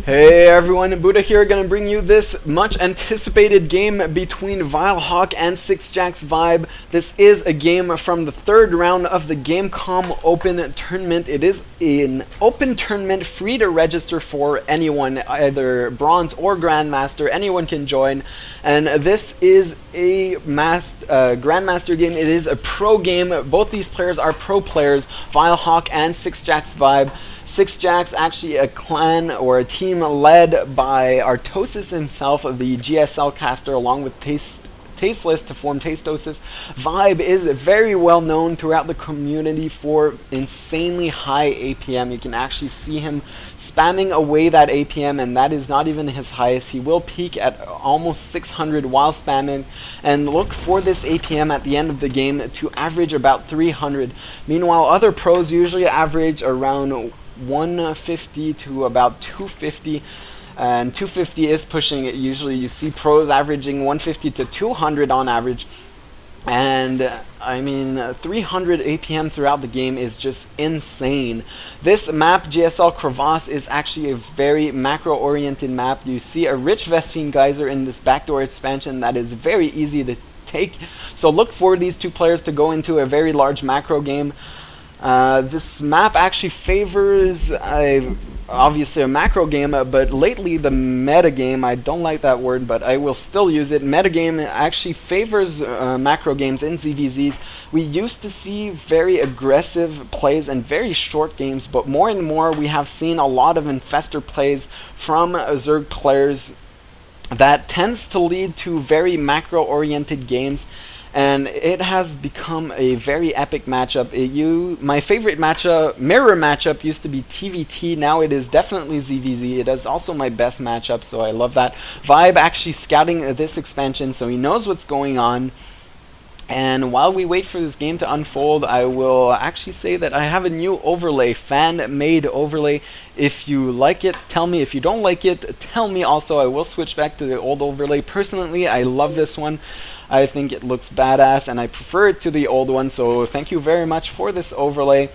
Hey everyone, Buddha here, gonna bring you this much anticipated game between vileHawk and sixjaxViBE. This is a game from the third round of the Gamecom Open tournament. It is an open tournament, free to register for anyone, either bronze or grandmaster. Anyone can join, and this is a grandmaster game. It is a pro game. Both these players are pro players, vileHawk and sixjaxViBE. Sixjax, actually a clan or a team led by Artosis himself, the GSL caster, along with Tasteless to form Tastosis. Vibe is very well known throughout the community for insanely high APM. You can actually see him spamming away that APM, and that is not even his highest. He will peak at almost 600 while spamming, and look for this APM at the end of the game to average about 300. Meanwhile, other pros usually average around 150 to about 250, and 250 is pushing it. Usually you see pros averaging 150 to 200 on average, and I mean 300 APM throughout the game is just insane. This map, GSL Crevasse, is actually a very macro oriented map. You see a rich Vespine Geyser in this backdoor expansion that is very easy to take, so look for these two players to go into a very large macro game. This map actually favors obviously a macro game, but lately the meta game, I don't like that word, but I will still use it. Meta game actually favors macro games in ZVZs. We used to see very aggressive plays and very short games, but more and more we have seen a lot of infestor plays from Zerg players that tends to lead to very macro oriented games. And it has become a very epic matchup. My favorite mirror matchup used to be TVT. Now it is definitely ZVZ. It is also my best matchup, so I love that. Vibe actually scouting this expansion, so he knows what's going on. And while we wait for this game to unfold, I will actually say that I have a new overlay, fan-made overlay. If you like it, tell me. If you don't like it, tell me also. I will switch back to the old overlay. Personally, I love this one. I think it looks badass, and I prefer it to the old one, so thank you very much for this overlay.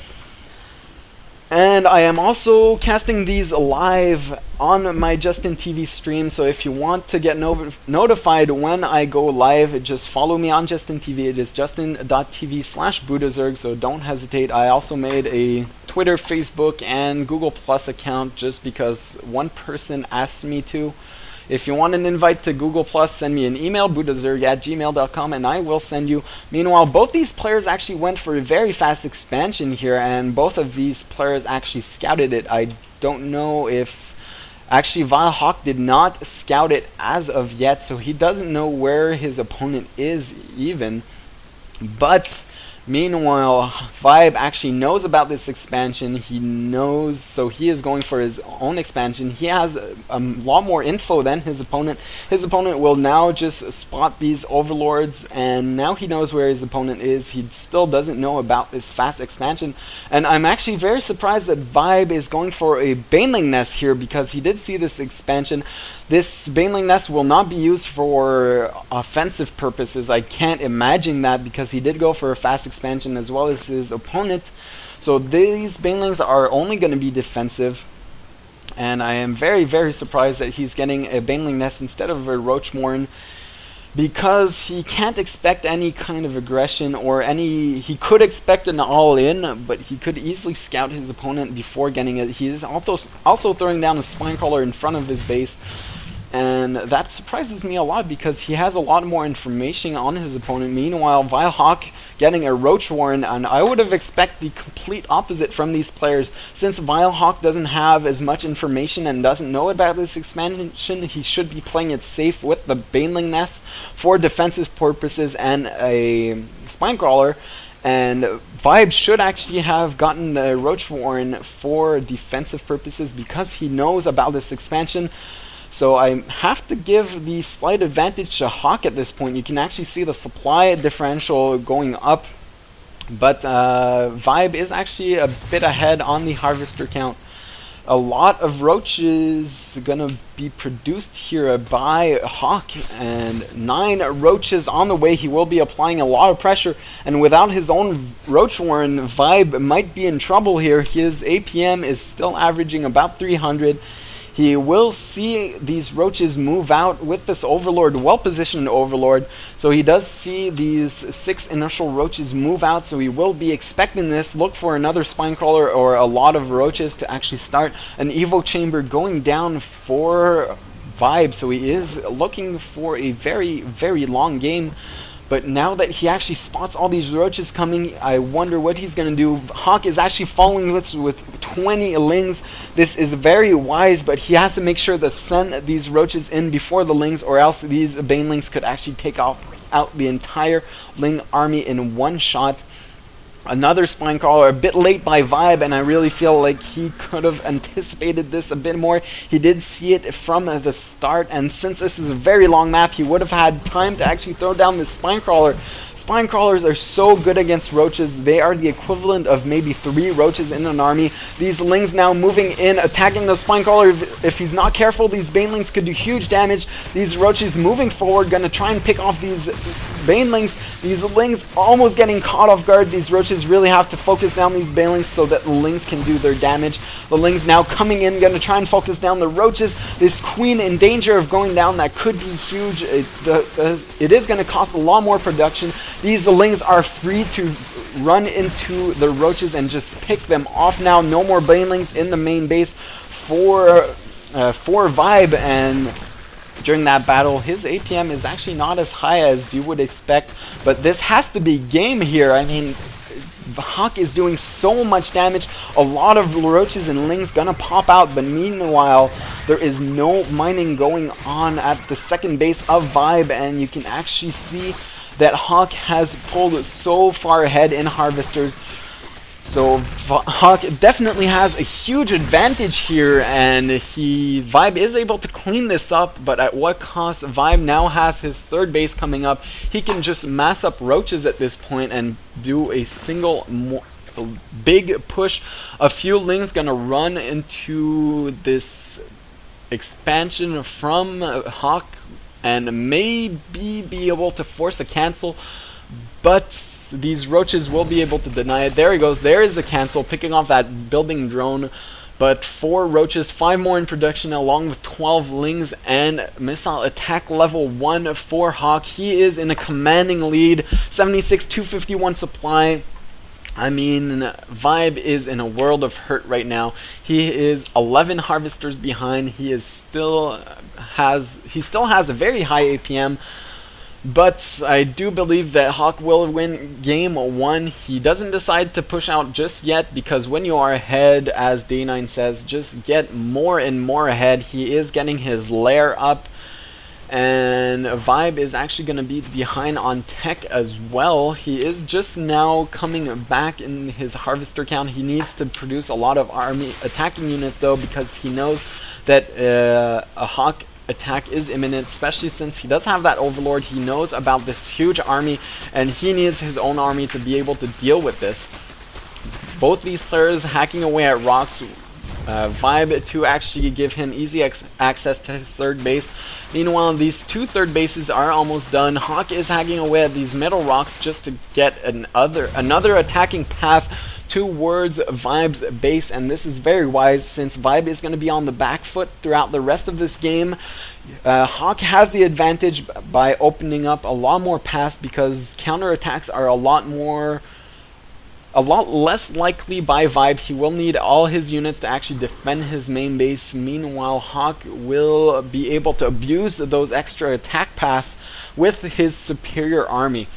And I am also casting these live on my Justin TV stream, so if you want to get notified when I go live, just follow me on Justin TV. It is justin.tv/BuddhaZerg, so don't hesitate. I also made a Twitter, Facebook, and Google Plus account just because one person asked me to. If you want an invite to Google Plus, send me an email, buddhazerg@gmail.com, and I will send you. Meanwhile, both these players actually went for a very fast expansion here, and both of these players actually scouted it. I don't know if... Actually, vileHawk did not scout it as of yet, so he doesn't know where his opponent is even. But... meanwhile, Vibe actually knows about this expansion. He knows, so he is going for his own expansion. He has a lot more info than his opponent. His opponent will now just spot these overlords, and now he knows where his opponent is. He still doesn't know about this fast expansion, and I'm actually very surprised that Vibe is going for a Baneling Nest here, because he did see this expansion. This Baneling Nest will not be used for offensive purposes. I can't imagine that, because he did go for a fast expansion as well as his opponent. So these Banelings are only going to be defensive. And I am very, very surprised that he's getting a Baneling Nest instead of a Roachmorn, because he can't expect any kind of aggression or any... He could expect an all-in, but he could easily scout his opponent before getting it. He is also throwing down a Spinecrawler in front of his base. And that surprises me a lot, because he has a lot more information on his opponent. Meanwhile, vileHawk getting a Roach Warren, and I would have expected the complete opposite from these players. Since vileHawk doesn't have as much information and doesn't know about this expansion, he should be playing it safe with the Baneling Nest for defensive purposes and a Spinecrawler. And Vibe should actually have gotten the Roach Warren for defensive purposes, because he knows about this expansion. So I have to give the slight advantage to Hawk at this point. You can actually see the supply differential going up, but Vibe is actually a bit ahead on the harvester count. A lot of roaches gonna be produced here by Hawk, and 9 roaches on the way. He will be applying a lot of pressure, and without his own Roach Warren, Vibe might be in trouble here. His APM is still averaging about 300. He will see these roaches move out with this Overlord, well-positioned Overlord. So he does see these 6 initial roaches move out, so he will be expecting this. Look for another Spinecrawler or a lot of roaches to actually start an Evo Chamber going down for vibe. So he is looking for a very, very long game. But now that he actually spots all these roaches coming, I wonder what he's going to do. Hawk is actually following this with 20 lings. This is very wise, but he has to make sure to send these roaches in before the lings, or else these banelings could actually take out the entire ling army in one shot. Another Spinecrawler, a bit late by vibe, and I really feel like he could have anticipated this a bit more. He did see it from the start, and since this is a very long map, he would have had time to actually throw down this Spinecrawler. Spinecrawlers are so good against roaches. They are the equivalent of maybe 3 roaches in an army. These lings now moving in, attacking the Spinecrawler. If he's not careful, these banelings could do huge damage. These roaches moving forward, gonna try and pick off these banelings. These lings almost getting caught off guard. These roaches really have to focus down these banelings so that the lings can do their damage. The lings now coming in, gonna try and focus down the roaches. This queen in danger of going down, that could be huge. It is gonna cost a lot more production. These lings are free to run into the roaches and just pick them off now. No more banelings in the main base for vibe, and during that battle, his APM is actually not as high as you would expect, but this has to be game here. I mean, Hawk is doing so much damage. A lot of roaches and lings gonna pop out, but meanwhile, there is no mining going on at the second base of vibe, and you can actually see that Hawk has pulled so far ahead in harvesters. So Hawk definitely has a huge advantage here, and vibe is able to clean this up, but at what cost? Vibe now has his third base coming up. He can just mass up roaches at this point and do a single big push. A few lings gonna run into this expansion from Hawk and maybe be able to force a cancel, but these roaches will be able to deny it. There he goes. There is the cancel, picking off that building drone. But 4 roaches, 5 more in production, along with 12 lings and missile attack level 1 for Hawk. He is in a commanding lead. 76, 251 supply. I mean, vibe is in a world of hurt right now. He is 11 harvesters behind. He still has a very high APM. But I do believe that Hawk will win game 1. He doesn't decide to push out just yet, because when you are ahead, as Day9 says, just get more and more ahead. He is getting his lair up, and vibe is actually going to be behind on tech as well. He is just now coming back in his harvester count. He needs to produce a lot of army attacking units though, because he knows that a Hawk attack is imminent, especially since he does have that Overlord. He knows about this huge army, and he needs his own army to be able to deal with this. Both these players hacking away at rocks. Vibe to actually give him easy access to his third base. Meanwhile, these 2 third bases are almost done. Hawk is hacking away at these middle rocks just to get another attacking path towards Vibe's base, and this is very wise since Vibe is going to be on the back foot throughout the rest of this game. Hawk has the advantage by opening up a lot more paths, because counterattacks are a lot less likely by vibe. He will need all his units to actually defend his main base. Meanwhile, Hawk will be able to abuse those extra attack paths with his superior army.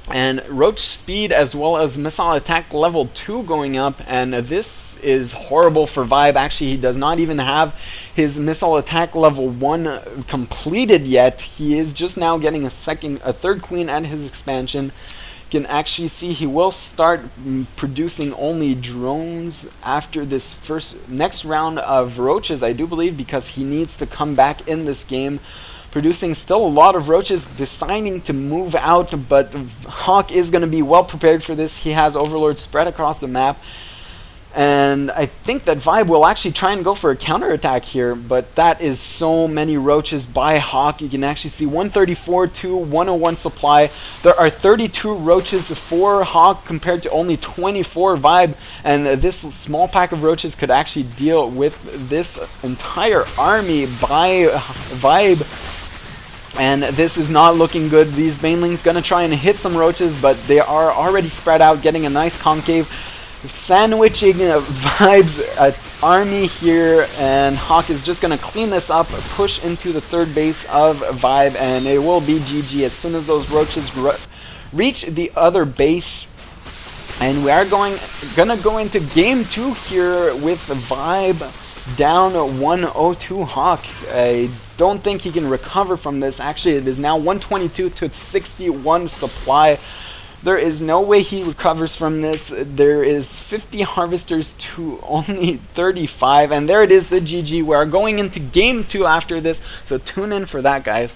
And roach speed as well as missile attack level 2 going up, and this is horrible for vibe. Actually, he does not even have his missile attack level 1 completed yet. He is just now getting a third queen at his expansion. You can actually see he will start producing only drones after this next round of roaches, I do believe, because he needs to come back in this game. Producing still a lot of roaches, deciding to move out, but Hawk is going to be well prepared for this. He has Overlord spread across the map, And I think that vibe will actually try and go for a counterattack here, but that is so many roaches by Hawk. You can actually see 134 to 101 supply. There are 32 roaches for Hawk compared to only 24 vibe, and this small pack of roaches could actually deal with this entire army by vibe. And this is not looking good. These banelings gonna try and hit some roaches, but they are already spread out, getting a nice concave, sandwiching Vibe's army here, and Hawk is just gonna clean this up, push into the third base of Vibe, and it will be GG as soon as those roaches reach the other base. And we are gonna go into game 2 here with Vibe down 102 Hawk. I don't think he can recover from this. Actually, it is now 122 to 61 supply. There is no way he recovers from this. There is 50 harvesters to only 35, and there it is, the GG. We are going into game 2 after this, so tune in for that, guys.